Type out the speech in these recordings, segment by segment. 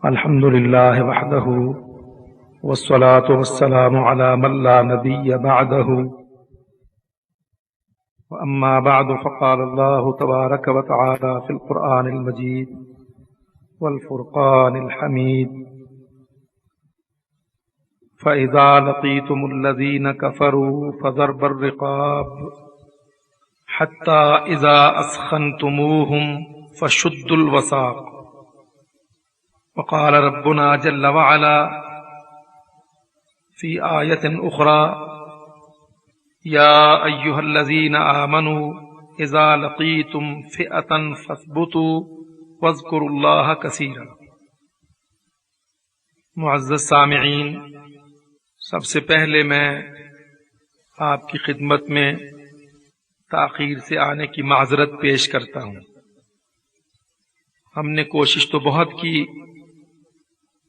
الحمد لله وحده والصلاة والسلام على من لا نبي بعده وأما بعد فقال الله تبارك وتعالى في القرآن المجيد والفرقان الحميد فإذا لقيتم الذين كفروا فضرب الرقاب حتى إذا أثخنتموهم فشدوا الوثاق وقال ربنا جل وعلا في آية أخرى يا أيها الذين آمنوا إذا لقيتم فئة فاثبتوا واذكروا الله كثيرا۔ معزز سامعین، سب سے پہلے میں آپ کی خدمت میں تاخیر سے آنے کی معذرت پیش کرتا ہوں۔ ہم نے کوشش تو بہت کی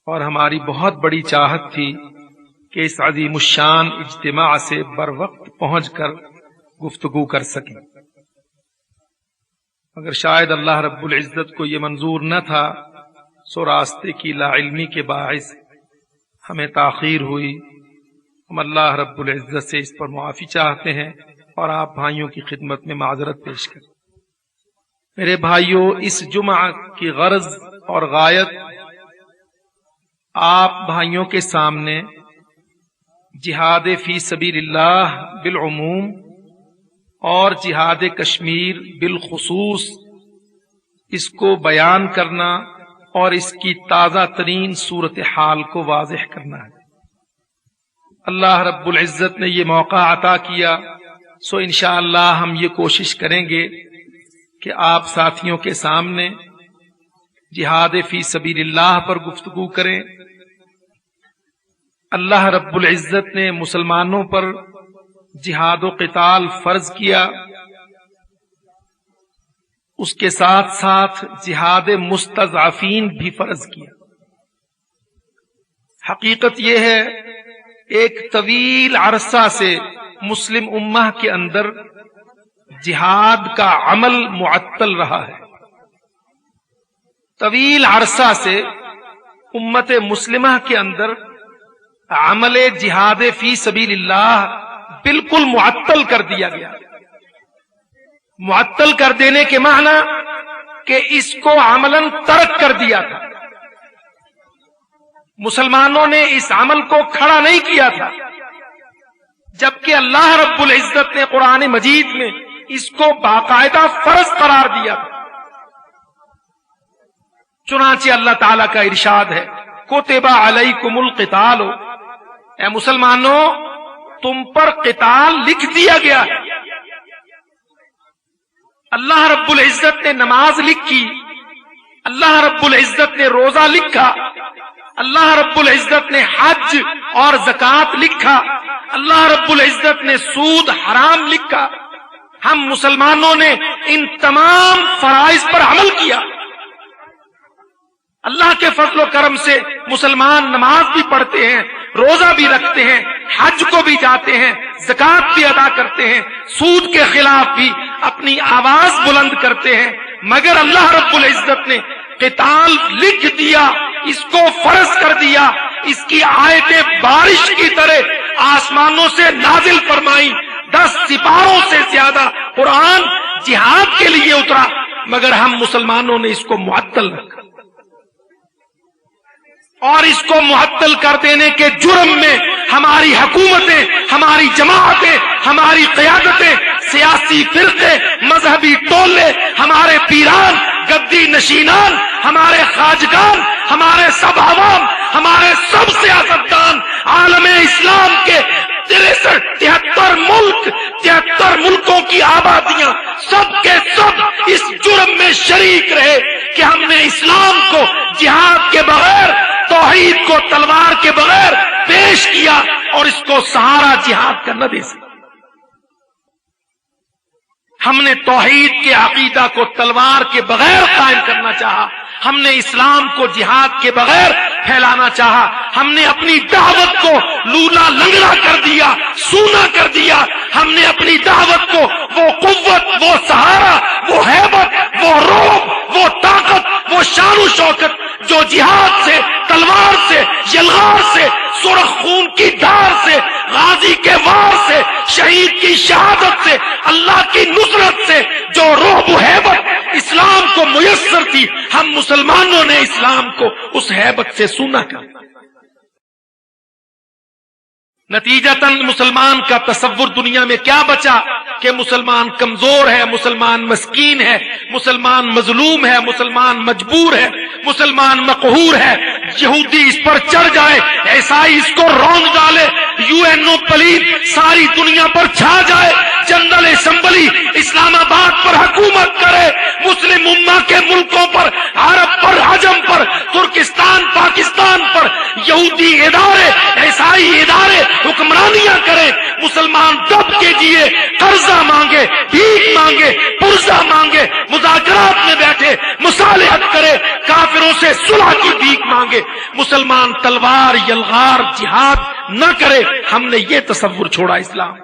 اور ہماری بہت بڑی چاہت تھی کہ اس عظیم الشان اجتماع سے بر وقت پہنچ کر گفتگو کر سکیں، مگر شاید اللہ رب العزت کو یہ منظور نہ تھا، سو راستے کی لا علمی کے باعث ہمیں تاخیر ہوئی۔ ہم اللہ رب العزت سے اس پر معافی چاہتے ہیں اور آپ بھائیوں کی خدمت میں معذرت پیش کریں۔ میرے بھائیوں، اس جمعہ کی غرض اور غایت آپ بھائیوں کے سامنے جہاد فی سبیل اللہ بالعموم اور جہاد کشمیر بالخصوص اس کو بیان کرنا اور اس کی تازہ ترین صورتحال کو واضح کرنا ہے۔ اللہ رب العزت نے یہ موقع عطا کیا، سو انشاءاللہ ہم یہ کوشش کریں گے کہ آپ ساتھیوں کے سامنے جہاد فی سبیل اللہ پر گفتگو کریں۔ اللہ رب العزت نے مسلمانوں پر جہاد و قتال فرض کیا، اس کے ساتھ ساتھ جہاد مستضعفین بھی فرض کیا۔ حقیقت یہ ہے، ایک طویل عرصہ سے مسلم امہ کے اندر جہاد کا عمل معطل رہا ہے۔ طویل عرصہ سے امت مسلمہ کے اندر عمل جہاد فی سبیل اللہ بالکل معطل کر دیا گیا۔ معطل کر دینے کے معنی کہ اس کو عملاً ترک کر دیا تھا، مسلمانوں نے اس عمل کو کھڑا نہیں کیا تھا، جبکہ اللہ رب العزت نے قرآن مجید میں اس کو باقاعدہ فرض قرار دیا تھا۔ چنانچہ اللہ تعالیٰ کا ارشاد ہے، کتب علیکم القتال، اے مسلمانوں تم پر قتال لکھ دیا گیا ہے۔ اللہ رب العزت نے نماز لکھی، اللہ رب العزت نے روزہ لکھا، اللہ رب العزت نے حج اور زکوٰۃ لکھا، اللہ رب العزت نے سود حرام لکھا۔ ہم مسلمانوں نے ان تمام فرائض پر عمل کیا۔ اللہ کے فضل و کرم سے مسلمان نماز بھی پڑھتے ہیں، روزہ بھی رکھتے ہیں، حج کو بھی جاتے ہیں، زکوٰۃ بھی ادا کرتے ہیں، سود کے خلاف بھی اپنی آواز بلند کرتے ہیں، مگر اللہ رب العزت نے قتال لکھ دیا، اس کو فرض کر دیا، اس کی آیتیں بارش کی طرح آسمانوں سے نازل فرمائی، 10 سپاروں سے زیادہ قرآن جہاد کے لیے اترا، مگر ہم مسلمانوں نے اس کو معطل رکھا، اور اس کو معطل کر دینے کے جرم میں ہماری حکومتیں، ہماری جماعتیں، ہماری قیادتیں، سیاسی فرقے، مذہبی ٹولے، ہمارے پیران، گدی نشینان، ہمارے خواجگان، ہمارے سب عوام، ہمارے سب سیاستدان، عالم اسلام کے 73 ملکوں کی آبادیاں سب کے سب اس جرم میں شریک رہے کہ ہم نے اسلام کو جہاد کے بغیر، توحید کو تلوار کے بغیر پیش کیا اور اس کو سہارا جہاد کا نہ دے سکے۔ ہم نے توحید کے عقیدہ کو تلوار کے بغیر قائم کرنا چاہا، ہم نے اسلام کو جہاد کے بغیر پھیلانا چاہا، ہم نے اپنی دعوت کو لولا لنگڑا کر دیا، سونا کر دیا، ہم نے اپنی دعوت کو وہ قوت، وہ سہارا، وہ ہیبت، وہ رعب، وہ طاقت، وہ شان و شوکت جو جہاد سے شہید کی شہادت سے، اللہ کی نصرت سے جو رعب و ہیبت اسلام کو میسر تھی، ہم مسلمانوں نے اسلام کو اس ہیبت سے سونا کر، نتیجتاً مسلمان کا تصور دنیا میں کیا بچا کہ مسلمان کمزور ہے، مسلمان مسکین ہے، مسلمان مظلوم ہے، مسلمان مجبور ہے، مسلمان مقہور ہے۔ یہودی اس پر چڑھ جائے، عیسائی اس کو رونق ڈالے، UN پلیت ساری دنیا پر چھا جائے، جنرل اسمبلی اسلام آباد پر حکومت کرے، مسلم امہ کے ملکوں پر، عرب پر، عجم پر، ترکستان پاکستان پر یہودی ادارے، عیسائی ادارے حکمرانیاں کریں، مسلمان دب کے جیے، قرضہ مانگے، بھیک مانگے، پرزہ مانگے، مذاکرات میں بیٹھے، مصالحت کرے، کافروں سے صلح کی بھیک مانگے، مسلمان تلوار یلغار جہاد نہ کرے۔ ہم نے یہ تصور چھوڑا اسلام۔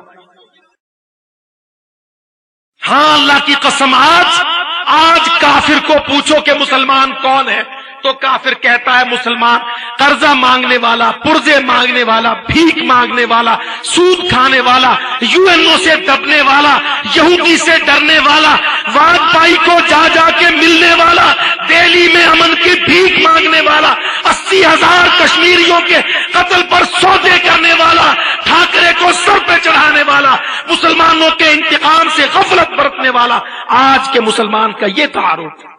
ہاں اللہ کی قسم، آج کافر کو پوچھو کہ مسلمان کون ہے تو کافر کہتا ہے مسلمان قرضہ مانگنے والا، پرزے مانگنے والا، بھیک مانگنے والا، سود کھانے والا، UN سے دبنے والا، یہودی سے ڈرنے والا، واجپائی کو جا جا کے ملنے والا، دہلی میں امن کی بھیک مانگنے والا، 80,000 کشمیریوں کے قتل پر سودے کرنے والا، ٹھاکرے کو سر پہ چڑھانے والا، مسلمانوں کے انتقام سے غفلت برتنے والا، آج کے مسلمان کا یہ تعارف۔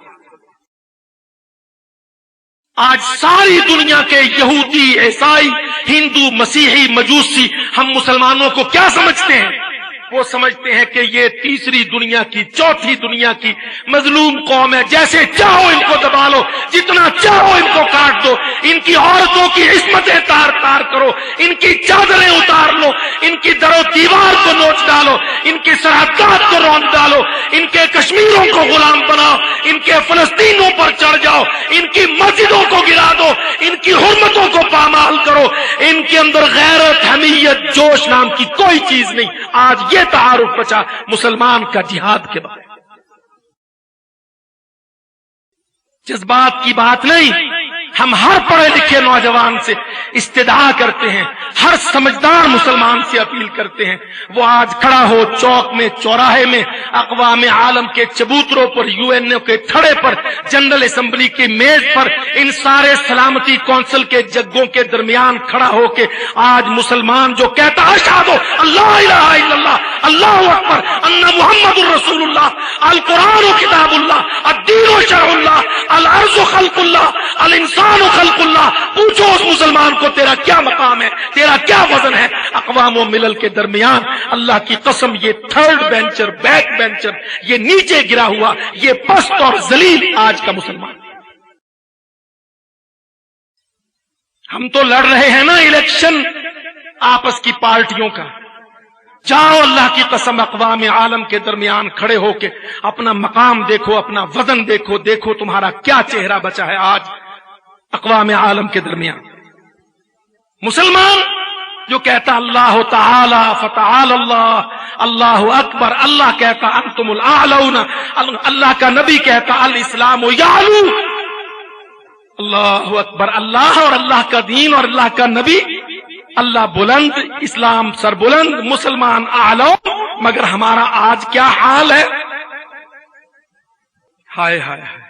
آج ساری دنیا کے یہودی، عیسائی، ہندو، مسیحی، مجوسی ہم مسلمانوں کو کیا سمجھتے ہیں؟ وہ سمجھتے ہیں کہ یہ تیسری دنیا کی، چوتھی دنیا کی مظلوم قوم ہے، جیسے چاہو ان کو دبا لو، جتنا چاہو ان کو کاٹ دو، ان کی عورتوں کی عصمتیں تار تار کرو، ان کی چادریں اتار لو، ان کی در و دیوار کو نوچ ڈالو، ان کی سرحدات کو رون ڈالو، ان کے کشمیروں کو غلام بناؤ، ان کے فلسطینوں پر چڑھ جاؤ، ان کی مسجدوں کو گرا دو، ان کی حرمتوں کو پامال کرو، ان کے اندر غیرت، حمیت، جوش نام کی کوئی چیز نہیں۔ آج یہ تعارف بچا مسلمان کا جہاد کے بعد۔ جذبات کی بات نہیں، ہم ہر پڑھے لکھے نوجوان سے استدعا کرتے ہیں، ہر سمجھدار مسلمان سے اپیل کرتے ہیں، وہ آج کھڑا ہو چوک میں، چوراہے میں، اقوام عالم کے چبوتروں پر، UN کے تھڑے پر، جنرل اسمبلی کی میز پر، ان سارے سلامتی کونسل کے جگوں کے درمیان کھڑا ہو کے آج مسلمان جو کہتا اشہد اللہ الہ الا اللہ، اللہ اکبر، ان محمد الرسول اللہ، القرآن کتاب اللہ، الدین شرع اللہ، الارض خلق اللہ، الانسان خلق اللہ، پوچھو اس مسلمان کو تیرا کیا مقام ہے، تیرا کیا وزن ہے اقوام و ملل کے درمیان۔ اللہ کی قسم یہ تھرڈ بینچر، بیک بینچر، یہ نیچے گرا ہوا، یہ پست اور ذلیل آج کا مسلمان۔ ہم تو لڑ رہے ہیں نا الیکشن آپس کی پارٹیوں کا، جاؤ اللہ کی قسم اقوام عالم کے درمیان کھڑے ہو کے اپنا مقام دیکھو، اپنا وزن دیکھو، دیکھو تمہارا کیا چہرہ بچا ہے آج اقوام عالم کے درمیان۔ مسلمان جو کہتا اللہ تعالی فتعال اللہ، اللہ اکبر، اللہ کہتا انتم الاعلون، اللہ کا نبی کہتا الاسلام یعلو، اللہ اکبر، اللہ اور اللہ کا دین اور اللہ کا نبی، اللہ بلند، اسلام سر بلند، مسلمان اعلی، مگر ہمارا آج کیا حال ہے؟ ہائے ہائے ہائے،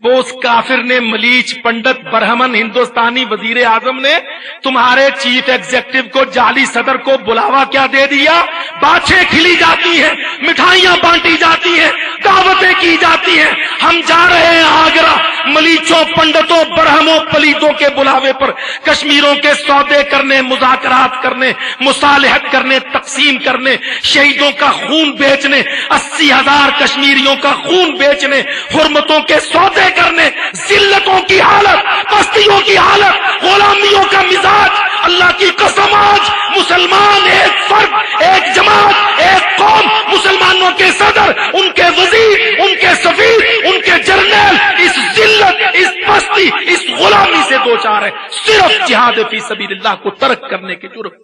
وہ اس کافر نے، ملیچ پنڈت برہمن ہندوستانی وزیر اعظم نے تمہارے چیف ایگزیکٹو کو، جعلی صدر کو بلاوا کیا دے دیا؟ باچھیں کھلی جاتی ہیں، مٹھائیاں بانٹی جاتی ہیں، دعوتیں کی جاتی ہیں، ہم جا رہے ہیں آگرہ، ملیچوں، پنڈتوں، برہموں، پلیتوں کے بلاوے پر کشمیروں کے سودے کرنے، مذاکرات کرنے، مصالحت کرنے، تقسیم کرنے، شہیدوں کا خون بیچنے، 80,000 کشمیریوں کا خون بیچنے، حرمتوں کے سودے کرنے، ذلتوں کی حالت، پستیوں کی حالت، غلامیوں کا مزاج۔ اللہ کی قسم آج مسلمان ایک فرد، ایک جماعت، ایک قوم، مسلمانوں کے صدر، ان کے وزیر، ان کے سفیر، ان کے جرنیل اس ذلت، اس پستی، اس غلامی سے دوچار ہے، صرف جہاد فی سبیل اللہ کو ترک کرنے کے جرم۔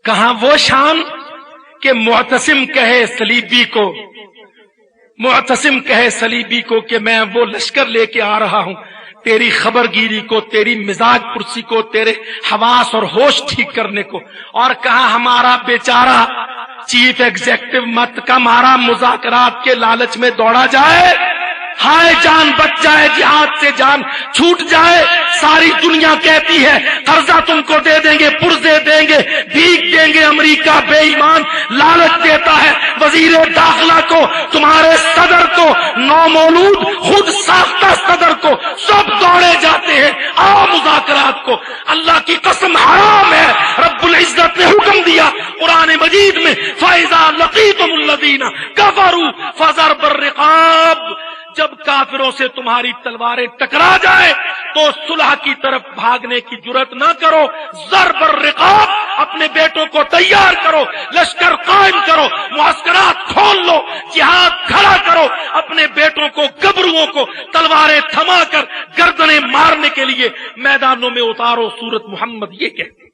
کہاں وہ شان کہ معتصم کہے صلیبی کو، معتصم کہے صلیبی کو کہ میں وہ لشکر لے کے آ رہا ہوں، تیری خبرگیری کو، تیری مزاج پرسی کو، تیرے حواس اور ہوش ٹھیک کرنے کو، اور کہا ہمارا بیچارہ چیف ایگزیکٹو مت کا مارا مذاکرات کے لالچ میں دوڑا جائے، ہائے جان بچ جائے، جہاد سے جان چھوٹ جائے۔ ساری دنیا کہتی ہے قرضہ تم کو دے دیں گے، پرزے دیں گے، بھیک دیں گے، امریکہ بے ایمان لالچ دیتا ہے وزیر داخلہ کو، تمہارے صدر کو، نومولود خود ساختہ صدر کو، سب دوڑے جاتے ہیں آؤ مذاکرات کو۔ اللہ کی قسم حرام ہے، رب العزت نے حکم دیا قرآن مجید میں فَإِذَا لَقِيتُمُ الَّذِينَ كَفَرُوا فَضَرْبَ الرِّقَابِ، جب کافروں سے تمہاری تلواریں ٹکرا جائے تو صلح کی طرف بھاگنے کی جرات نہ کرو، ضرب الرقاب، اپنے بیٹوں کو تیار کرو، لشکر قائم کرو، معسکرات کھول لو، جہاد کھڑا کرو، اپنے بیٹوں کو، گبروؤں کو تلواریں تھما کر گردنیں مارنے کے لیے میدانوں میں اتارو۔ سورت محمد یہ کہتے،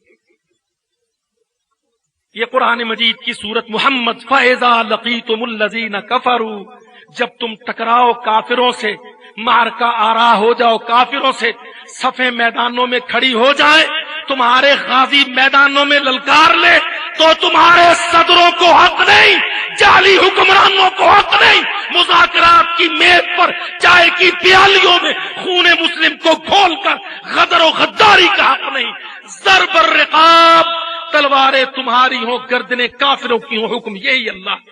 یہ قرآن مجید کی سورت محمد، فَإِذَا لَقِيتُمُ الَّذِينَ كَفَرُوا، جب تم ٹکراؤ کافروں سے، معرکہ آرا ہو جاؤ کافروں سے، صفیں میدانوں میں کھڑی ہو جائیں، تمہارے غازی میدانوں میں للکار لے، تو تمہارے صدروں کو حق نہیں، جعلی حکمرانوں کو حق نہیں، مذاکرات کی میز پر چائے کی پیالیوں میں خون مسلم کو کھول کر غدر و غداری کا حق نہیں۔ ضرب الرقاب، تلواریں تمہاری ہوں، گردنیں کافروں کی ہوں، حکم یہی اللہ۔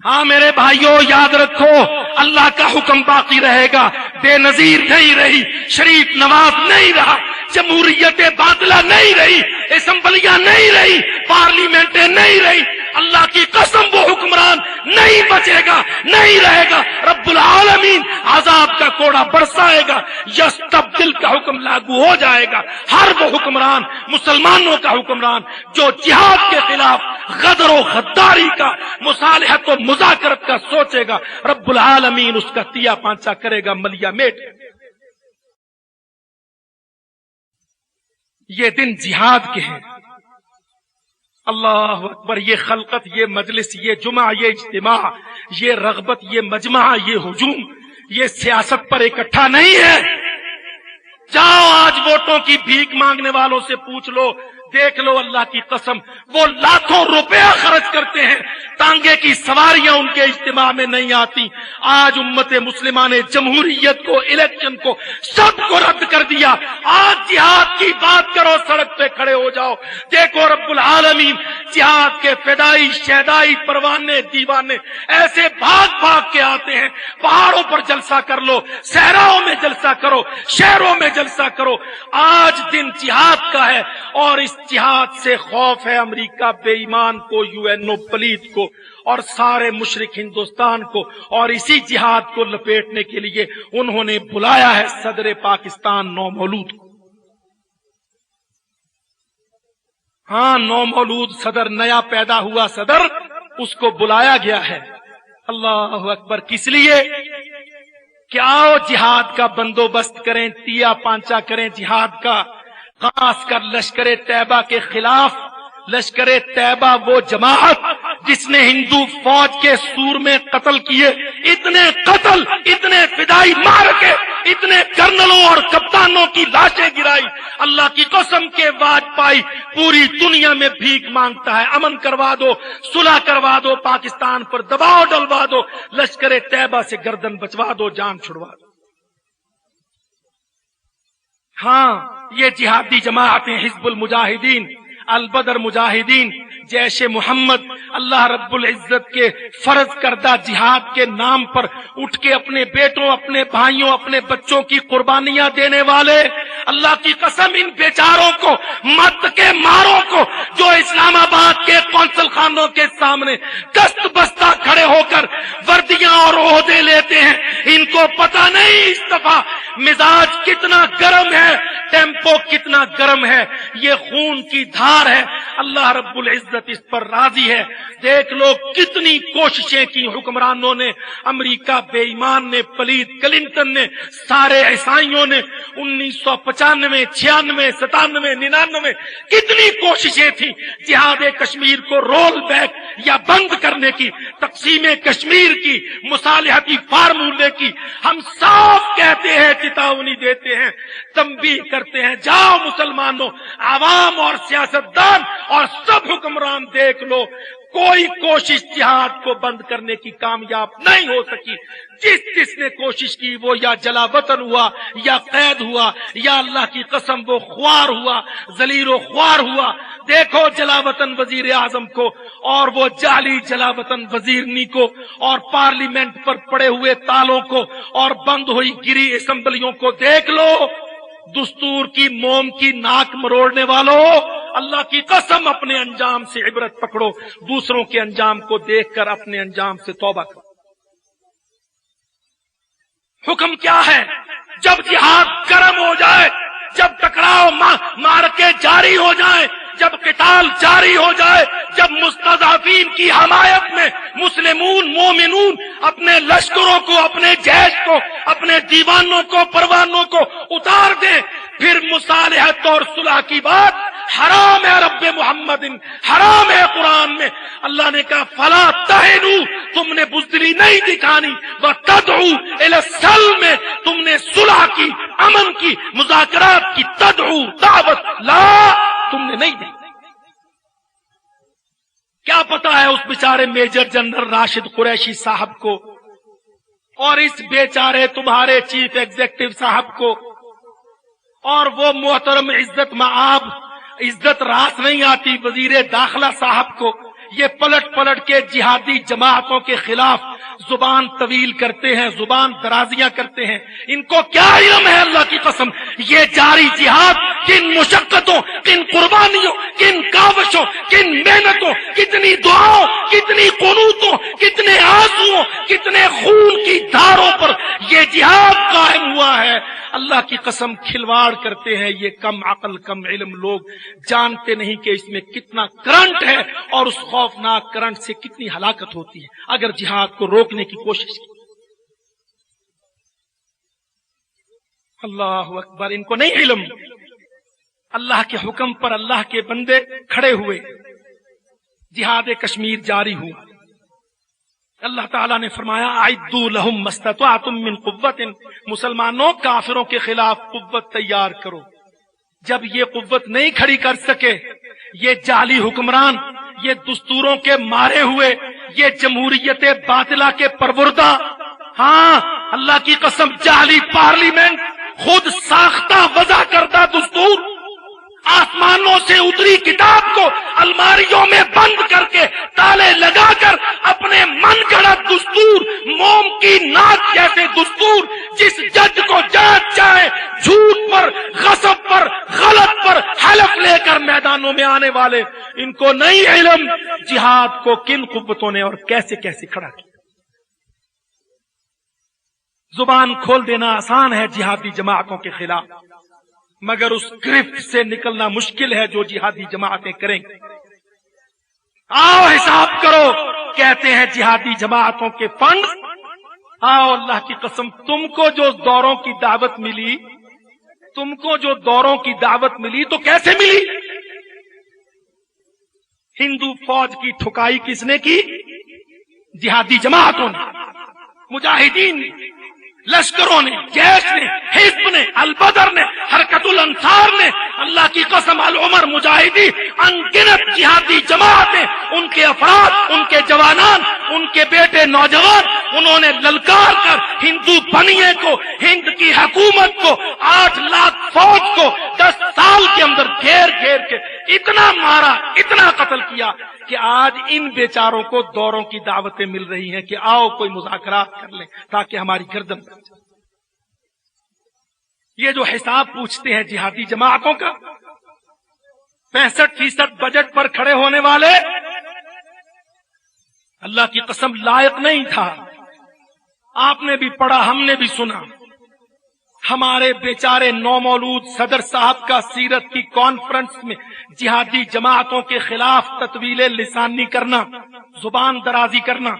ہاں میرے بھائیوں یاد رکھو، اللہ کا حکم باقی رہے گا، بے نظیر نہیں رہی، شریف نواز نہیں رہا، جمہوریت باطلہ نہیں رہی، اسمبلیاں نہیں رہی، پارلیمنٹیں نہیں رہی، اللہ کی قسم وہ حکمران نہیں بچے گا، نہیں رہے گا، رب العالمین عذاب کا کوڑا برسائے گا، یستبدل کا حکم لاگو ہو جائے گا۔ ہر وہ حکمران، مسلمانوں کا حکمران جو جہاد کے خلاف غدر و غداری کا، مصالحت و مذاکرت کا سوچے گا، رب العالمین اس کا تیا پانچا کرے گا، ملیا میٹ۔ یہ دن جہاد کے ہیں، اللہ اکبر، یہ خلقت، یہ مجلس، یہ جمعہ، یہ اجتماع، یہ رغبت، یہ مجمع، یہ ہجوم، یہ سیاست پر اکٹھا نہیں ہے۔ جاؤ آج ووٹوں کی بھیک مانگنے والوں سے پوچھ لو، دیکھ لو، اللہ کی قسم وہ لاکھوں روپیہ خرچ کرتے ہیں، تانگے کی سواریاں ان کے اجتماع میں نہیں آتی۔ آج امت مسلمہ نے جمہوریت کو، الیکشن کو، سب کو رد کر دیا۔ آج جہاد کی بات کرو، سڑک پہ کھڑے ہو جاؤ، دیکھو رب العالمین جہاد کے فدائی، شہدائی، پروانے، دیوانے ایسے بھاگ بھاگ کے آتے ہیں۔ پہاڑوں پر جلسہ کر لو، صحراؤں میں جلسہ کرو، شہروں میں جلسہ کرو۔ آج دن جہاد کا ہے، اور اس جہاد سے خوف ہے امریکہ بے ایمان کو، یو این او پلیت کو، اور سارے مشرک ہندوستان کو، اور اسی جہاد کو لپیٹنے کے لیے انہوں نے بلایا ہے صدر پاکستان نومولود کو۔ ہاں نومولود صدر، نیا پیدا ہوا صدر، اس کو بلایا گیا ہے۔ اللہ اکبر، کس لیے؟ کہ آؤ جہاد کا بندوبست کریں، تیا پانچا کریں جہاد کا، خاص کر لشکر طیبہ کے خلاف۔ لشکر طیبہ وہ جماعت جس نے ہندو فوج کے سور میں قتل کیے، اتنے قتل، اتنے فدائی مار کے، اتنے کرنلوں اور کپتانوں کی لاشیں گرائی۔ اللہ کی قسم کے واجپائی پوری دنیا میں بھیک مانگتا ہے، امن کروا دو، صلح کروا دو، پاکستان پر دباؤ ڈلوا دو، لشکر طیبہ سے گردن بچوا دو، جان چھڑوا دو۔ ہاں یہ جہادی جماعتیں، حزب المجاہدین، البدر مجاہدین، جیش محمد، اللہ رب العزت کے فرض کردہ جہاد کے نام پر اٹھ کے اپنے بیٹوں، اپنے بھائیوں، اپنے بچوں کی قربانیاں دینے والے، اللہ کی قسم ان بیچاروں کو، مت کے ماروں کو، جو اسلام آباد کے قونصل خانوں کے سامنے دست بستہ کھڑے ہو کر وردیاں اور عہدے لیتے ہیں، ان کو پتہ نہیں اس دفعہ مزاج کتنا گرم ہے، ٹیمپو کتنا گرم ہے، یہ خون کی دھار ہے۔ اللہ رب العزت اس پر راضی ہے۔ دیکھ لو کتنی کوششیں کی حکمرانوں نے، امریکہ بے ایمان نے، پلیت کلنٹن نے، سارے عیسائیوں نے، 1995، 96، 97، 99 کتنی کوششیں تھیں جہاد کشمیر کو رول بیک یا بند کرنے کی، تقسیم کشمیر کی، مصالحتی فارمولے کی ہم صاف کہتے ہیں، چتاونی دیتے ہیں، تنبیہ کرتے ہیں، جاؤ مسلمانوں، عوام اور سیاستدان اور سب حکمران دیکھ لو، کوئی کوشش جہاد کو بند کرنے کی کامیاب نہیں ہو سکی۔ جس نے کوشش کی وہ یا جلا وطن ہوا، یا قید ہوا، یا اللہ کی قسم وہ خوار ہوا، ذلیل و خوار ہوا۔ دیکھو جلا وطن وزیر اعظم کو اور وہ جعلی جلا وطن وزیرنی کو، اور پارلیمنٹ پر پڑے ہوئے تالوں کو اور بند ہوئی گری اسمبلیوں کو دیکھ لو۔ دستور کی موم کی ناک مروڑنے والوں، اللہ کی قسم اپنے انجام سے عبرت پکڑو، دوسروں کے انجام کو دیکھ کر اپنے انجام سے توبہ کرو۔ حکم کیا ہے؟ جب جہاد گرم ہو جائے، جب ٹکراؤ مارکے جاری ہو جائے، جب قتال جاری ہو جائے، جب مستضعفین کی حمایت میں مسلمون مومنون اپنے لشکروں کو، اپنے جیش کو، اپنے دیوانوں کو، پروانوں کو اتار دیں، پھر مصالحت اور صلح کی بات حرام ہے۔ رب محمد حرام ہے قرآن میں، اللہ نے کہا فلا تہنوا، تم نے بزدلی نہیں دکھانی، وتدعوا الی السلم، تم نے صلح کی، امن کی، مذاکرات کی تدعو دعوت لا تم نے نہیں دی۔ کیا پتا ہے اس بیچارے میجر جنرل راشد قریشی صاحب کو اور اس بیچارے تمہارے چیف ایگزیکٹو صاحب کو اور وہ محترم عزت مآب، عزت راس نہیں آتی وزیر داخلہ صاحب کو، یہ پلٹ پلٹ کے جہادی جماعتوں کے خلاف زبان طویل کرتے ہیں، زبان درازیاں کرتے ہیں۔ ان کو کیا علم ہے اللہ کی قسم، یہ جاری جہاد کن مشقتوں، کن قربانیوں، کن کاوشوں، کن محنتوں، کتنی دعاؤں، کتنی قنوتوں، کتنے آنسوؤں، کتنے خون کی دھاروں پر یہ جہاد قائم ہوا ہے۔ اللہ کی قسم کھلواڑ کرتے ہیں یہ کم عقل کم علم لوگ، جانتے نہیں کہ اس میں کتنا کرنٹ ہے اور اس خوفناک کرنٹ سے کتنی ہلاکت ہوتی ہے اگر جہاد کو روکنے کی کوشش کی۔ اللہ اکبر، ان کو نہیں علم۔ اللہ کے حکم پر اللہ کے بندے کھڑے ہوئے، جہاد کشمیر جاری ہوا۔ اللہ تعالیٰ نے فرمایا اعدوا لهم ما استطعتم من قوت، مسلمانوں کافروں کے خلاف قوت تیار کرو۔ جب یہ قوت نہیں کھڑی کر سکے، یہ جعلی حکمران، یہ دستوروں کے مارے ہوئے، یہ جمہوریت باطلہ کے پروردہ، ہاں اللہ کی قسم جعلی پارلیمنٹ، خود ساختہ وضع کردہ دستور، آسمانوں سے اتری کتاب کو الماریوں میں بند کر کے تالے لگا کر اپنے من گھڑت دستور، موم کی ناک جیسے دستور، جس جج کو جج چاہے جھوٹ پر، غصب پر، غلط پر حلف لے کر میدانوں میں آنے والے، ان کو نہیں علم جہاد کو کن قوتوں نے اور کیسے کیسے کھڑا کیا۔ زبان کھول دینا آسان ہے جہادی جماعتوں کے خلاف، مگر اس گرفت سے نکلنا مشکل ہے جو جہادی جماعتیں کریں گے۔ آؤ حساب کرو، کہتے ہیں جہادی جماعتوں کے فنڈ، آؤ اللہ کی قسم تم کو جو دوروں کی دعوت ملی، تم کو جو دوروں کی دعوت ملی تو کیسے ملی؟ ہندو فوج کی ٹھکائی کس نے کی؟ جہادی جماعتوں نے، مجاہدین نے، لشکروں نے، جیش نے، حزب نے، البدر نے، حرکت الانصار نے، اللہ کی قسم العمر مجاہدی، انگنت جہادی جماعتیں، ان کے افراد، ان کے جوانان، ان کے بیٹے نوجوان، انہوں نے للکار کر ہندو بنیے کو، ہند کی حکومت کو، 8 لاکھ فوج کو 10 سال کے اندر گھیر گھیر کے اتنا مارا، اتنا قتل کیا کہ آج ان بیچاروں کو دوروں کی دعوتیں مل رہی ہیں کہ آؤ کوئی مذاکرات کر لیں تاکہ ہماری گردن بچ جائے۔ یہ جو حساب پوچھتے ہیں جہادی جماعتوں کا، 65% بجٹ پر کھڑے ہونے والے، اللہ کی قسم لائق نہیں تھا۔ آپ نے بھی پڑھا، ہم نے بھی سنا، ہمارے بیچارے نومولود صدر صاحب کا سیرت کی کانفرنس میں جہادی جماعتوں کے خلاف تطویل لسانی کرنا، زبان درازی کرنا۔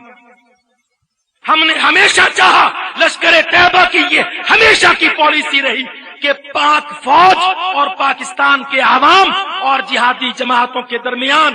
ہم نے ہمیشہ چاہا، لشکر طیبہ کی یہ ہمیشہ کی پالیسی رہی کہ پاک فوج اور پاکستان کے عوام اور جہادی جماعتوں کے درمیان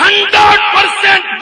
100%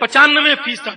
95%,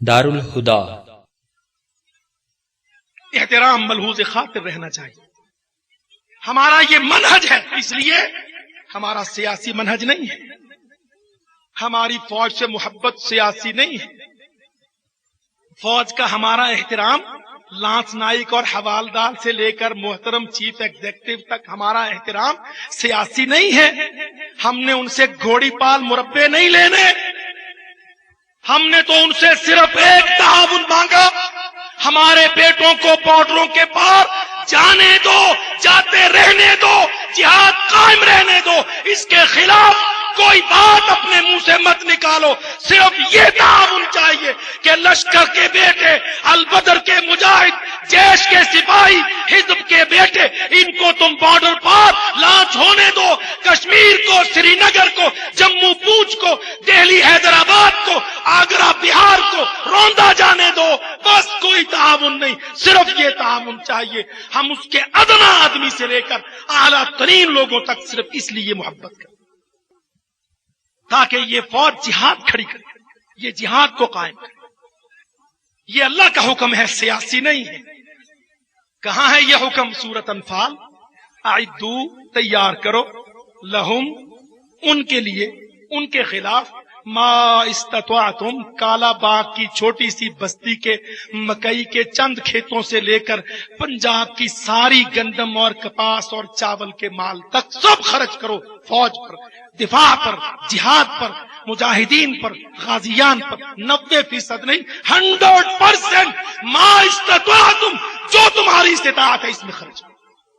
دارالہدا۔ احترام ملحوظ خاطر رہنا چاہیے. ہمارا یہ منہج ہے، اس لیے ہمارا سیاسی منہج نہیں ہے. ہماری فوج سے محبت سیاسی نہیں ہے. فوج کا ہمارا احترام لانس نائک اور حوالدار سے لے کر محترم چیف ایگزیکٹو تک ہمارا احترام سیاسی نہیں ہے. ہم نے ان سے گھوڑی پال مربے نہیں لینے. ہم نے تو ان سے صرف ایک تعاون مانگا، ہمارے بیٹوں کو بارڈروں کے پار جانے دو، جاتے رہنے دو، جہاد قائم رہنے دو. اس کے خلاف کوئی بات اپنے منہ سے مت نکالو. صرف یہ تعاون چاہیے کہ لشکر کے بیٹے، البدر کے مجاہد، جیش کے سپاہی، حزب کے بیٹے، ان کو تم بارڈر پار لانچ ہونے دو. کشمیر کو، سری نگر کو، جموں پونچھ کو، دہلی حیدرآباد کو، آگرہ بہار کو روندا جانے دو. بس کوئی تعاون نہیں، صرف یہ تعاون چاہیے. ہم اس کے ادنا آدمی سے لے کر اعلیٰ ترین لوگوں تک صرف اس لیے محبت کریں تاکہ یہ فوج جہاد کھڑی کرے، یہ جہاد کو قائم کرے. یہ اللہ کا حکم ہے، سیاسی نہیں ہے. کہاں ہے یہ حکم؟ سورۃ انفال، اعدو، تیار کرو، لہم، ان کے لیے، ان کے خلاف، ما استطعتم، کالا باغ کی چھوٹی سی بستی کے مکئی کے چند کھیتوں سے لے کر پنجاب کی ساری گندم اور کپاس اور چاول کے مال تک سب خرچ کرو فوج پر، دفاع پر، جہاد پر، مجاہدین پر، غازیان پر. 90% نہیں، 100% ما استطعتم، جو تمہاری استطاعت ہے اس میں خرچ کرو.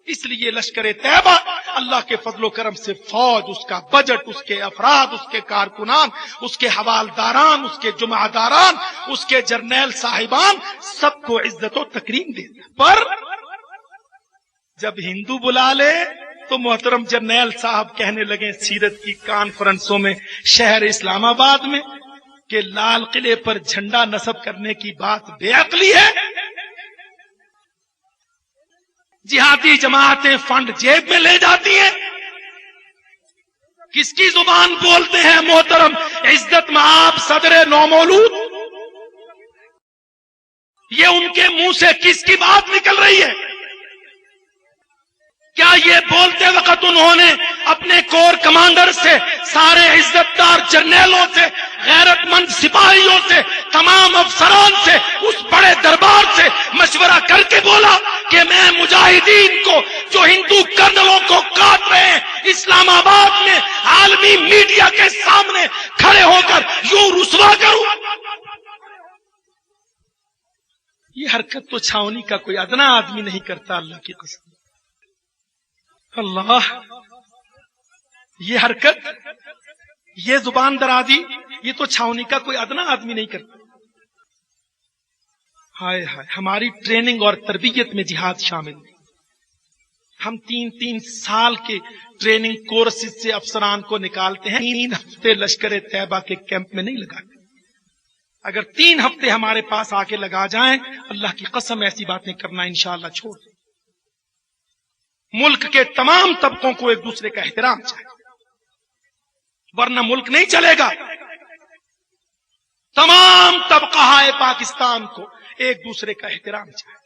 اس لیے لشکر طیبہ اللہ کے فضل و کرم سے فوج، اس کا بجٹ، اس کے افراد، اس کے کارکنان، اس کے حوالداران، اس کے جمعداران، اس کے جرنیل صاحبان سب کو عزت و تکریم دیتا. پر جب ہندو بلا لے تو محترم جرنیل صاحب کہنے لگے سیرت کی کانفرنسوں میں شہر اسلام آباد میں کہ لال قلعے پر جھنڈا نصب کرنے کی بات بے عقلی ہے. جہادی جماعتیں فنڈ جیب میں لے جاتی ہیں. کس کی زبان بولتے ہیں محترم عزت مآب صدر نومولود؟ یہ ان کے منہ سے کس کی بات نکل رہی ہے؟ کیا یہ بولتے وقت انہوں نے اپنے کور کمانڈر سے، سارے عزت دار جرنیلوں سے، غیرت مند سپاہیوں سے، تمام افسران سے، اس بڑے دربار سے مشورہ کر کے بولا کہ میں مجاہدین کو جو ہندو کرنلوں کو کاٹ رہے ہیں اسلام آباد میں عالمی میڈیا کے سامنے کھڑے ہو کر یوں رسوا کروں؟ یہ حرکت تو چھاونی کا کوئی ادنا آدمی نہیں کرتا، اللہ کی قسم. اللہ، یہ حرکت، یہ زبان درازی، یہ تو چھاونی کا کوئی ادنا آدمی نہیں کرتا. ہائے ہائے، ہماری ٹریننگ اور تربیت میں جہاد شامل ہے. ہم 3 سال کے ٹریننگ کورسز سے افسران کو نکالتے ہیں، 3 ہفتے لشکر طیبہ کے کیمپ میں نہیں لگاتے. اگر 3 ہفتے ہمارے پاس آ کے لگا جائیں، اللہ کی قسم ایسی باتیں کرنا انشاءاللہ چھوڑ دیں. ملک کے تمام طبقوں کو ایک دوسرے کا احترام چاہیے، ورنہ ملک نہیں چلے گا. تمام طبقہ پاکستان کو ایک دوسرے کا احترام چاہیے.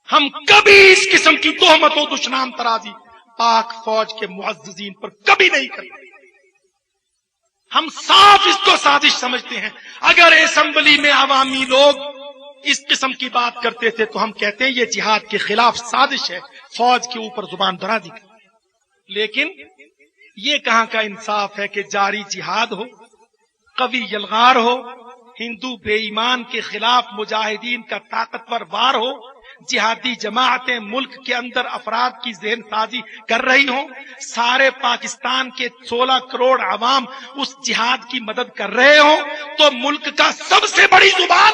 ہم کبھی اس قسم کی تہمت و دشنام ترازی پاک فوج کے معززین پر کبھی نہیں کرتے. ہم صاف اس کو سازش سمجھتے ہیں. اگر اسمبلی میں عوامی لوگ اس قسم کی بات کرتے تھے تو ہم کہتے ہیں یہ جہاد کے خلاف سازش ہے، فوج کے اوپر زبان درازی کر. لیکن یہ کہاں کا انصاف ہے کہ جاری جہاد ہو، قوی یلغار ہو، ہندو بے ایمان کے خلاف مجاہدین کا طاقتور وار ہو، جہادی جماعتیں ملک کے اندر افراد کی ذہن سازی کر رہی ہوں، سارے پاکستان کے 16 کروڑ عوام اس جہاد کی مدد کر رہے ہوں، تو ملک کا سب سے بڑی زبان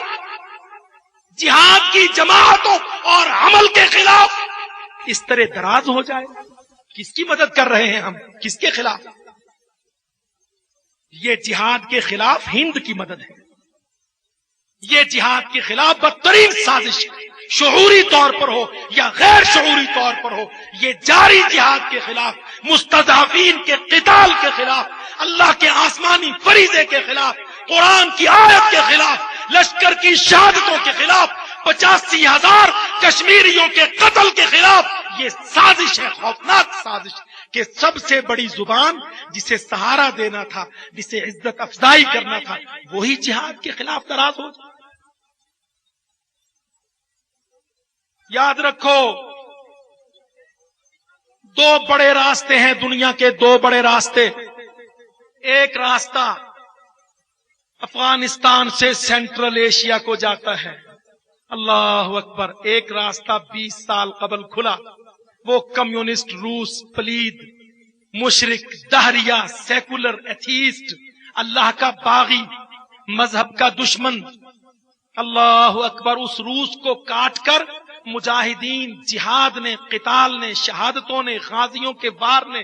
جہاد کی جماعتوں اور عمل کے خلاف اس طرح دراز ہو جائے. کس کی مدد کر رہے ہیں ہم؟ کس کے خلاف؟ یہ جہاد کے خلاف ہند کی مدد ہے. یہ جہاد کے خلاف بدترین سازش ہے، شعوری طور پر ہو یا غیر شعوری طور پر ہو. یہ جاری جہاد کے خلاف، مستضعفین کے قتال کے خلاف، اللہ کے آسمانی فریضے کے خلاف قرآن کی آیت کے خلاف، لشکر کی شہادتوں کے خلاف، 85,000 کشمیریوں کے قتل کے خلاف. یہ سازش ہے، خوفناک سازش کہ سب سے بڑی زبان جسے سہارا دینا تھا، جسے عزت افزائی کرنا تھا، وہی جہاد کے خلاف دراز ہو جائے. یاد رکھو، دو بڑے راستے ہیں دنیا کے، دو بڑے راستے. ایک راستہ افغانستان سے سینٹرل ایشیا کو جاتا ہے، اللہ اکبر. ایک راستہ 20 سال قبل کھلا، وہ کمیونسٹ روس، پلید، مشرک، دہریہ، سیکولر، ایتھیسٹ، اللہ کا باغی، مذہب کا دشمن. اللہ اکبر. اس روس کو کاٹ کر مجاہدین، جہاد نے، قتال نے، شہادتوں نے، غازیوں کے وار نے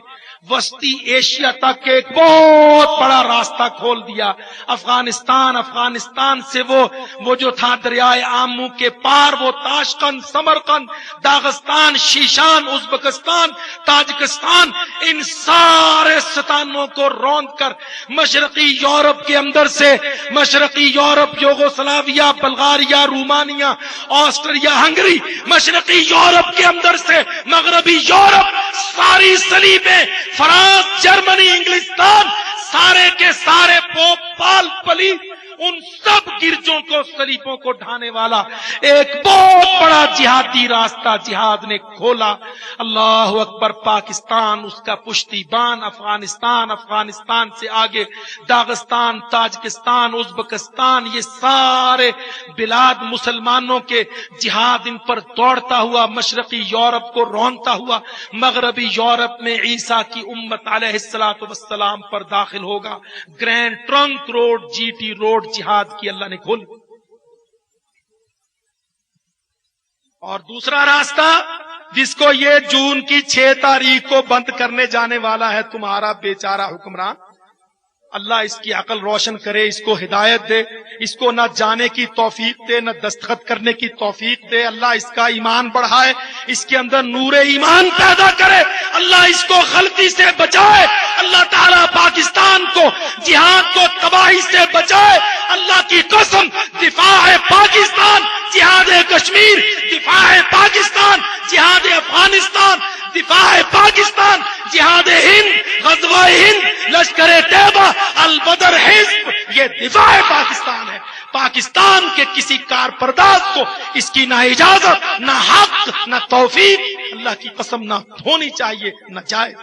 وسطی ایشیا تک ایک بہت بڑا راستہ کھول دیا. افغانستان سے وہ جو تھا دریائے آمو کے پار، وہ تاشقند، سمرقند، داغستان، شیشان، ازبکستان، تاجکستان، ان سارے ستانوں کو روند کر مشرقی یورپ کے اندر سے، مشرقی Europe, Yugoslavia, Bulgaria, Romania, Austria, Hungary, مشرقی یورپ کے اندر سے مغربی یورپ، ساری صلیبیں، فرانس، جرمنی، انگلستان، سارے کے سارے پوپ، پال، پلی، ان سب گرجوں کو، صلیبوں کو ڈھانے والا ایک بہت بڑا جہادی راستہ جہاد نے کھولا. اللہ اکبر. پاکستان اس کا پشتی بان، افغانستان سے آگے داغستان، تاجکستان، ازبکستان، یہ سارے بلاد مسلمانوں کے، جہاد ان پر دوڑتا ہوا مشرقی یورپ کو رونتا ہوا مغربی یورپ میں عیسیٰ کی امت علیہ الصلوۃ والسلام پر داخل ہوگا. Grand trunk road, GT road روڈ جہاد کی اللہ نے کھولی. اور دوسرا راستہ جس کو یہ جون کی 6 تاریخ کو بند کرنے جانے والا ہے تمہارا بیچارہ حکمران، اللہ اس کی عقل روشن کرے، اس کو ہدایت دے، اس کو نہ جانے کی توفیق دے، نہ دستخط کرنے کی توفیق دے. اللہ اس کا ایمان بڑھائے، اس کے اندر نور ایمان پیدا کرے، اللہ اس کو غلطی سے بچائے. اللہ تعالیٰ پاکستان کو، جہاد کو تباہی سے بچائے. اللہ کی قسم، دفاع پاکستان، جہاد کشمیر، دفاع پاکستان، جہاد افغانستان، دفاع پاکستان، جہاد ہند، غزوہ ہند، لشکر طیبہ، البدر حزب، یہ دفاع پاکستان ہے. پاکستان کے کسی کارپرداز کو اس کی نہ اجازت، نہ حق، نہ توفیق، اللہ کی قسم نہ ہونی چاہیے، نہ جائز.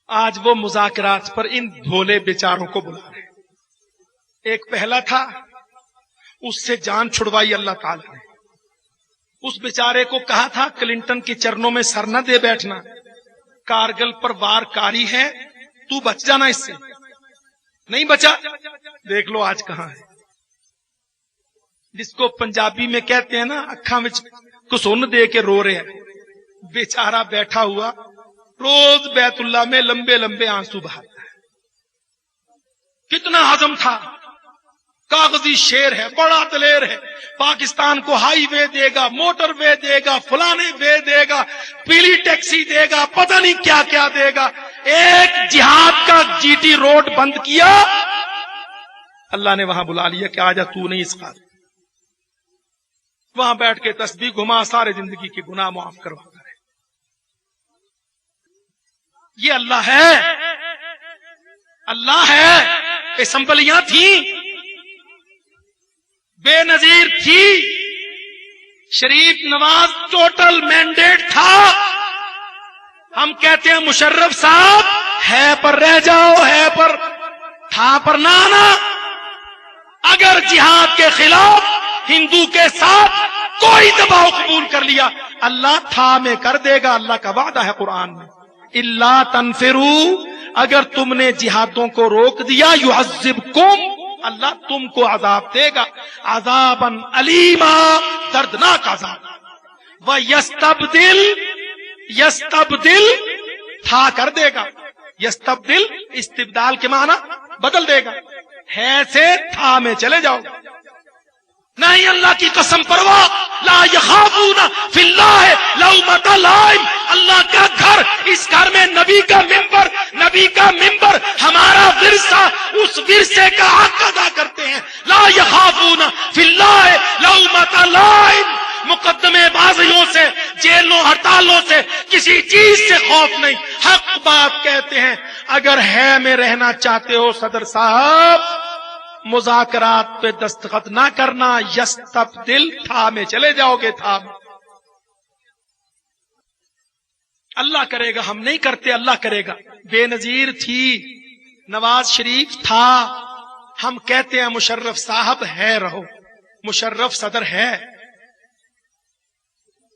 آج وہ مذاکرات پر ان بھولے بیچاروں کو بلا رہے. ایک پہلا تھا، اس سے جان چھڑوائی اللہ تعالی نے. اس بیچارے کو کہا تھا کلنٹن کے چرنوں میں سر نہ دے بیٹھنا، کارگل پر وار کاری ہے، تو بچ جانا اس سے. نہیں بچا، دیکھ لو آج کہاں ہے. جس کو پنجابی میں کہتے ہیں نا اکھاں وچ کسن دے کے رو رہے ہیں، بیچارہ بیٹھا ہوا روز بیت اللہ میں لمبے لمبے آنسو بہاتا ہے. کتنا عزم تھا، کاغذی شیر ہے، بڑا دلیر ہے، پاکستان کو ہائی وے دے گا، موٹر وے دے گا، فلانے وے دے گا، پیلی ٹیکسی دے گا، پتہ نہیں کیا کیا دے گا. ایک جہاد کا جی ٹی روڈ بند کیا، اللہ نے وہاں بلا لیا کہ آجا تو نہیں اس قابل. وہاں بیٹھ کے تسبیح گھما، سارے زندگی کے گناہ معاف کروا کرے. یہ اللہ ہے، اللہ ہے. اسمبلیاں تھیں، بے نظیر تھی، شریف نواز ٹوٹل مینڈیٹ تھا. ہم کہتے ہیں مشرف صاحب ہے پر رہ جاؤ، ہے پر تھا پر نہ آنا. اگر جہاد کے خلاف ہندو کے ساتھ کوئی دباؤ قبول کر لیا، اللہ تھا میں کر دے گا. اللہ کا وعدہ ہے قرآن میں، الا تنفروا، اگر تم نے جہادوں کو روک دیا، یعذبکم، اللہ تم کو عذاب دے گا، عذاباً علیما، دردناک عذاب. وَيَسْتَبْدِلْ، یستبدل تھا کر دے گا، یستبدل استبدال کے معنی بدل دے گا، ہے سے تھا میں چلے جاؤ. نہیں، اللہ کی قسم پرواہ، لا یخافون فی اللہ لومۃ لائم، اللہ کا گھر ممبر، اس گھر میں نبی کا ممبر، نبی کا ممبر ہمارا ورثہ، اس ورثے کا حق ادا کرتے ہیں. لا یخافون فی اللہ لومۃ لائم، مقدمے بازیوں سے، جیلوں ہڑتالوں سے، کسی چیز سے خوف نہیں، حق بات کہتے ہیں. اگر ہے میں رہنا چاہتے ہو صدر صاحب، مذاکرات پہ دستخط نہ کرنا، یستبدل تھا میں چلے جاؤ گے تھا میں. اللہ کرے گا، ہم نہیں کرتے، اللہ کرے گا. بے نظیر تھی، نواز شریف تھا، ہم کہتے ہیں مشرف صاحب ہے، رہو مشرف صدر ہے،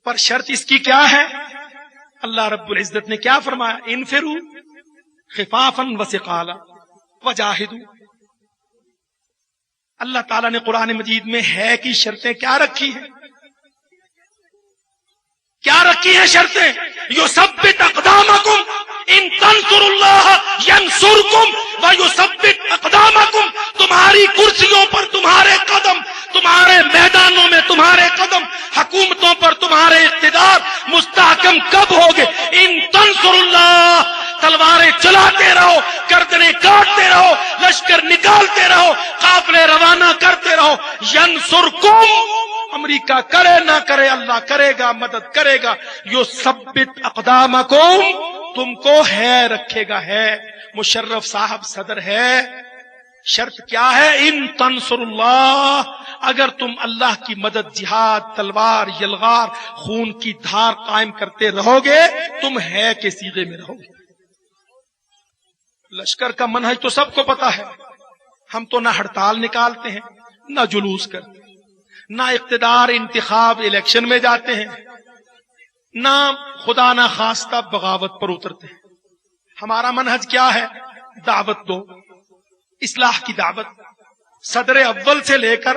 پر شرط اس کی کیا ہے؟ اللہ رب العزت نے کیا فرمایا؟ انفروا خفافا وثقالا وجاہدوا. اللہ تعالیٰ نے قرآن مجید میں ہے کی شرطیں کیا رکھی ہیں؟ کیا رکھی ہیں شرطیں؟ یثبت اقدامکم ان تنصروا اللہ ینصرکم ویثبت اقدامکم. تمہاری کرسیوں پر تمہارے قدم، تمہارے میدانوں میں تمہارے قدم، حکومتوں پر تمہارے اقتدار مستحکم کب ہوگے؟ ان تنصروا اللہ، تلواریں چلاتے رہو، گردنیں کاٹتے رہو، لشکر نکالتے رہو، قافلے روانہ کرتے رہو. ینصرکم، امریکہ کرے نہ کرے اللہ کرے گا، مدد کرے گا. یثبت اقدامکم، تم کو ہے رکھے گا. ہے مشرف صاحب صدر ہے. شرط کیا ہے؟ ان تنصر اللہ، اگر تم اللہ کی مدد، جہاد، تلوار، یلغار، خون کی دھار قائم کرتے رہو گے، تم ہے کے سیغے میں رہو گے. لشکر کا منہج تو سب کو پتا ہے. ہم تو نہ ہڑتال نکالتے ہیں، نہ جلوس کرتے ہیں، نہ اقتدار انتخاب الیکشن میں جاتے ہیں، نہ خدا نہ خواستہ بغاوت پر اترتے ہیں. ہمارا منہج کیا ہے؟ دعوت دو، اصلاح کی دعوت. صدر اول سے لے کر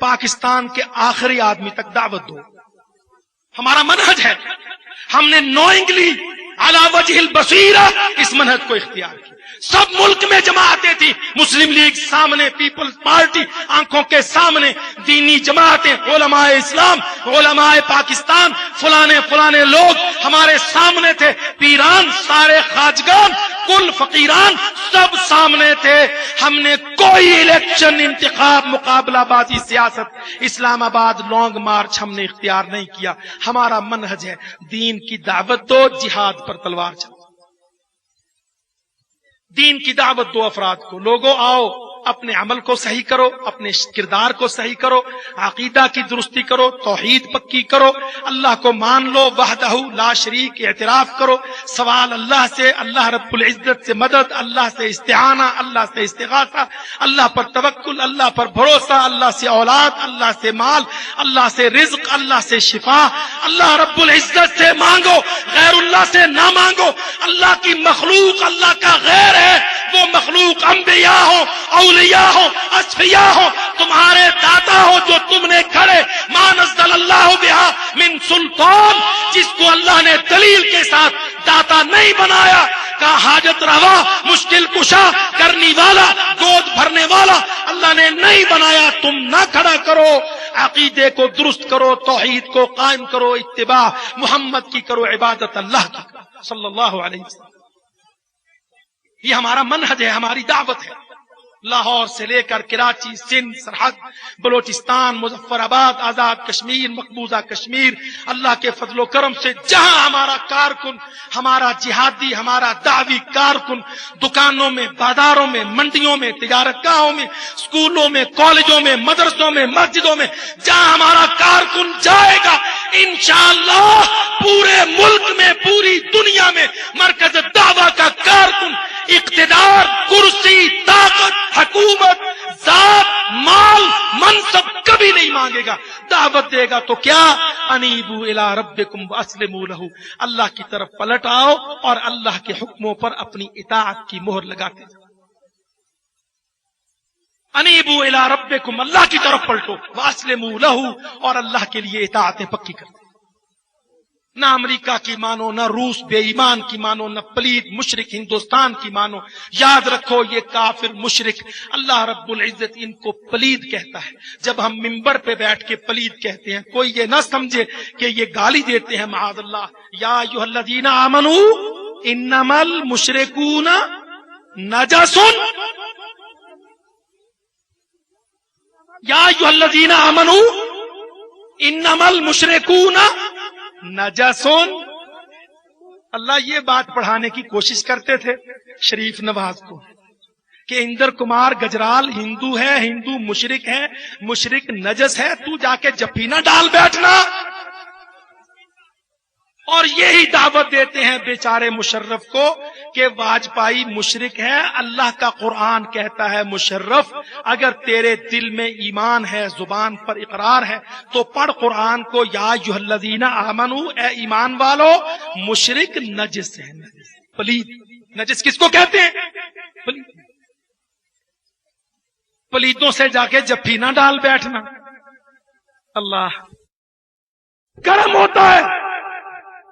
پاکستان کے آخری آدمی تک دعوت دو، ہمارا منہج ہے. ہم نے نوئنگلی علی وجہ البصیرہ اس منہج کو اختیار کیا. سب ملک میں جماعتیں تھی، مسلم لیگ سامنے، پیپلز پارٹی آنکھوں کے سامنے، دینی جماعتیں، علماء اسلام، علماء پاکستان، فلانے لوگ ہمارے سامنے تھے. پیران، سارے خواجگان، کل فقیران سب سامنے تھے. ہم نے کوئی الیکشن، انتخاب، مقابلہ بازی، سیاست، اسلام آباد لانگ مارچ ہم نے اختیار نہیں کیا. ہمارا منہج ہے دین کی دعوت دو، جہاد پر تلوار چلاؤ. دین کی دعوت دو افراد کو. لوگوں آؤ، اپنے عمل کو صحیح کرو، اپنے کردار کو صحیح کرو، عقیدہ کی درستی کرو، توحید پکی کرو، اللہ کو مان لو، وحدہ لا شریک، اعتراف کرو، سوال اللہ سے، اللہ رب العزت سے مدد، اللہ سے استعانہ، اللہ سے استغاثہ، اللہ پر توکل، اللہ پر بھروسہ، اللہ سے اولاد، اللہ سے مال، اللہ سے رزق، اللہ سے شفا. اللہ رب العزت سے مانگو، غیر اللہ سے نہ مانگو. اللہ کی مخلوق اللہ کا غیر ہے، وہ مخلوق انبیاء ہو، اولیاء ہو، اصفیاء ہو، تمہارے داتا ہو جو تم نے کھڑے. ما نزل اللہ بہا من سلطان، جس کو اللہ نے دلیل کے ساتھ داتا نہیں بنایا، کا حاجت روا، مشکل کشا، کرنی والا، گود بھرنے والا اللہ نے نہیں بنایا. تم نہ کھڑا کرو، عقیدے کو درست کرو، توحید کو قائم کرو، اتباع محمد کی کرو، عبادت اللہ کی کرو صلی اللہ علیہ وسلم. یہ ہمارا منہج ہے، ہماری دعوت ہے. لاہور سے لے کر کراچی، سندھ، سرحد، بلوچستان، مظفر آباد، آزاد کشمیر، مقبوضہ کشمیر، اللہ کے فضل و کرم سے جہاں ہمارا کارکن، ہمارا جہادی، ہمارا دعوی کارکن دکانوں میں، بازاروں میں، منڈیوں میں، تجارت گاہوں میں، اسکولوں میں، کالجوں میں، مدرسوں میں، مسجدوں میں، جہاں ہمارا کارکن جائے گا انشاءاللہ پورے ملک میں، پوری دنیا میں مرکز دعویٰ کا کارکن اقتدار، کرسی، طاقت، حکومت، ذات، مال، منصب کبھی نہیں مانگے گا، دعوت دے گا. تو کیا؟ انیبوا الی ربکم واسلموا لہ، اللہ کی طرف پلٹ آؤ اور اللہ کے حکموں پر اپنی اطاعت کی مہر لگاتے جاؤ. انیبوا الی ربکم، اللہ کی طرف پلٹو، واسلموا لہ، اور اللہ کے لیے اطاعتیں پکی کرتے. نہ امریکہ کی مانو، نہ روس بے ایمان کی مانو، نہ پلید مشرک ہندوستان کی مانو. یاد رکھو یہ کافر مشرک اللہ رب العزت ان کو پلید کہتا ہے. جب ہم ممبر پہ بیٹھ کے پلید کہتے ہیں کوئی یہ نہ سمجھے کہ یہ گالی دیتے ہیں، معاذ اللہ. یا ایھا الذین آمنوا انما المشرکون نجس، یا ایھا الذین آمنوا انما المشرکون نجسون. اللہ یہ بات پڑھانے کی کوشش کرتے تھے شریف نواز کو کہ اندر کمار گجرال ہندو ہے، ہندو مشرک ہے، مشرک نجس ہے، تو جا کے جفی نہ ڈال بیٹھنا. اور یہی دعوت دیتے ہیں بیچارے مشرف کو کہ واجپائی مشرک ہے. اللہ کا قرآن کہتا ہے مشرف اگر تیرے دل میں ایمان ہے، زبان پر اقرار ہے تو پڑھ قرآن کو، یا ایھا الذین آمنوا، اے ایمان والو، مشرک نجس ہے، نجس پلید. نجس کس کو کہتے ہیں؟ پلید. پلیدوں سے جا کے جفی نہ ڈال بیٹھنا. اللہ گرم ہوتا ہے،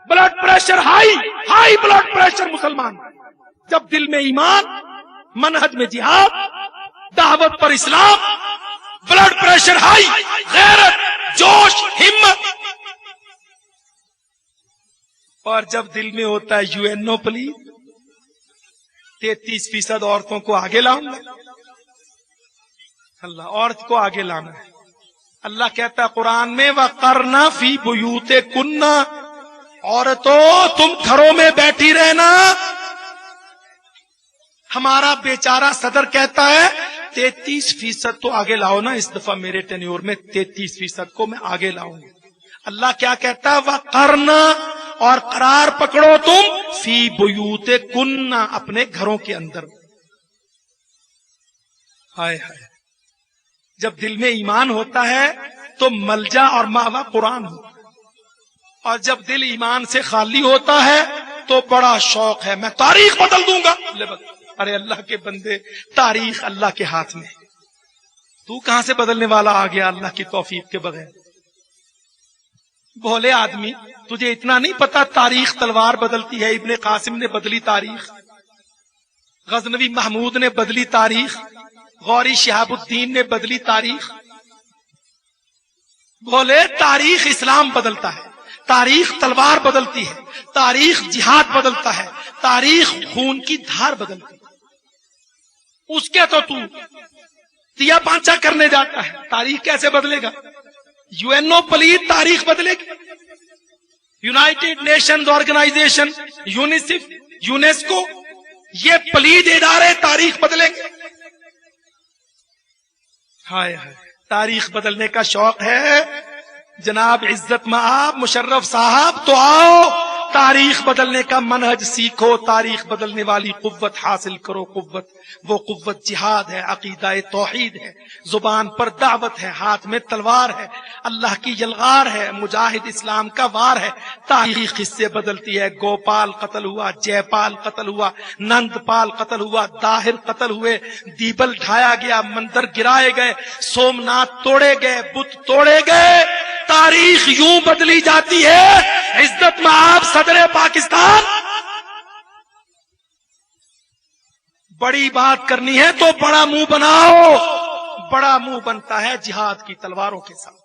blood pressure high blood pressure مسلمان. جب دل میں ایمان، منہج میں جہاد، دعوت پر اسلام، بلڈ پریشر ہائی، غیرت، جوش، ہمت. اور جب دل میں ہوتا ہے UN پلیز، 33% عورتوں کو آگے لاؤں گا. اللہ عورت کو آگے لانا ہے. اللہ کہتا ہے قرآن میں وَقَرْنَ فِي بُيُوتِكُنَّ، عورتوں تم گھروں میں بیٹھی رہنا. ہمارا بیچارہ صدر کہتا ہے 33% تو آگے لاؤ نا. اس دفعہ میرے ٹینیور میں 33% کو میں آگے لاؤں گا. اللہ کیا کہتا ہے وَقَرْنَ، اور قرار پکڑو تم فی بیوتکن، اپنے گھروں کے اندر. ہائے ہائے، جب دل میں ایمان ہوتا ہے تو ملجا اور ماوا قرآن ہوتا ہے. اور جب دل ایمان سے خالی ہوتا ہے تو بڑا شوق ہے میں تاریخ بدل دوں گا. ارے اللہ کے بندے، تاریخ اللہ کے ہاتھ میں. تو کہاں سے بدلنے والا آ گیا اللہ کی توفیق کے بغیر؟ بھولے آدمی، تجھے اتنا نہیں پتا تاریخ تلوار بدلتی ہے. ابن قاسم نے بدلی تاریخ، غزنوی محمود نے بدلی تاریخ، غوری شہاب الدین نے بدلی تاریخ. بھولے تاریخ اسلام بدلتا ہے، تاریخ تلوار بدلتی ہے، تاریخ جہاد بدلتا ہے، تاریخ خون کی دھار بدلتی ہے. اس کے تو تیا پانچا کرنے جاتا ہے. تاریخ کیسے بدلے گا؟ UN پلید تاریخ بدلے گی؟ United Nations Organisation, UNICEF, UNESCO, یہ پلید ادارے تاریخ بدلیں گے؟ ہائے ہائے، تاریخ بدلنے کا شوق ہے جناب عزت مآب مشرف صاحب؟ تو آؤ تاریخ بدلنے کا منہج سیکھو، تاریخ بدلنے والی قوت حاصل کرو. وہ قوت جہاد ہے، عقیدہ توحید ہے، زبان پر دعوت ہے، ہاتھ میں تلوار ہے، اللہ کی یلغار ہے، مجاہد اسلام کا وار ہے. تاریخ اس سے بدلتی ہے. گوپال قتل ہوا، جے پال قتل ہوا، نند پال قتل ہوا، داہر قتل ہوئے، دیبل ڈھایا گیا، مندر گرائے گئے، سومناتھ توڑے گئے، بت توڑے گئے. تاریخ یوں بدلی جاتی ہے. عزت مآب صدر پاکستان، بڑی بات کرنی ہے تو بڑا منہ بناؤ. بڑا منہ بنتا ہے جہاد کی تلواروں کے ساتھ.